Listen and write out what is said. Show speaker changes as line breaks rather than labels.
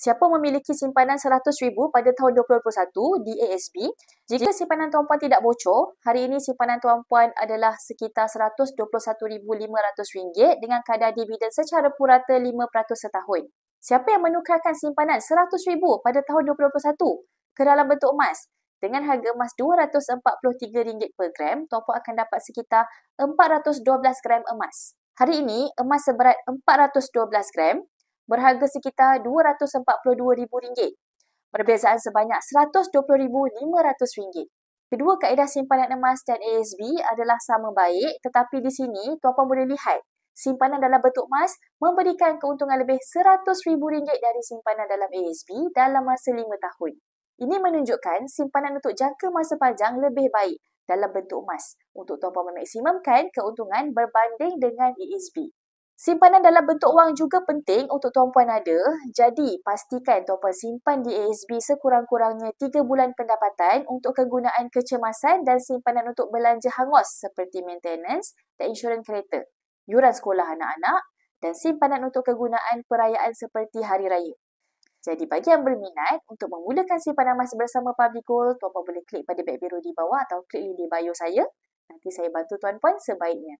Siapa memiliki simpanan RM100,000 pada tahun 2021 di ASB, jika simpanan tuan-puan tidak bocor, hari ini simpanan tuan-puan adalah sekitar RM121,500 dengan kadar dividen secara purata 5% setahun. Siapa yang menukarkan simpanan RM100,000 pada tahun 2021 ke dalam bentuk emas? Dengan harga emas RM243 per gram, tuan-puan akan dapat sekitar 412 gram emas. Hari ini, emas seberat 412 gram berharga sekitar RM242,000. Perbezaan sebanyak RM120,500. Kedua kaedah simpanan emas dan ASB adalah sama baik, tetapi di sini tuan-puan boleh lihat simpanan dalam bentuk emas memberikan keuntungan lebih RM100,000 dari simpanan dalam ASB dalam masa 5 tahun. Ini menunjukkan simpanan untuk jangka masa panjang lebih baik dalam bentuk emas untuk tuan-puan memaksimumkan keuntungan berbanding dengan ASB. Simpanan dalam bentuk wang juga penting untuk tuan-puan ada, jadi pastikan tuan-puan simpan di ASB sekurang-kurangnya 3 bulan pendapatan untuk kegunaan kecemasan dan simpanan untuk belanja hangus seperti maintenance dan insurans kereta, yuran sekolah anak-anak dan simpanan untuk kegunaan perayaan seperti Hari Raya. Jadi bagi yang berminat untuk memulakan simpanan emas bersama Public Gold, tuan-puan boleh klik pada beg biru di bawah atau klik link di bio saya. Nanti saya bantu tuan-puan sebaiknya.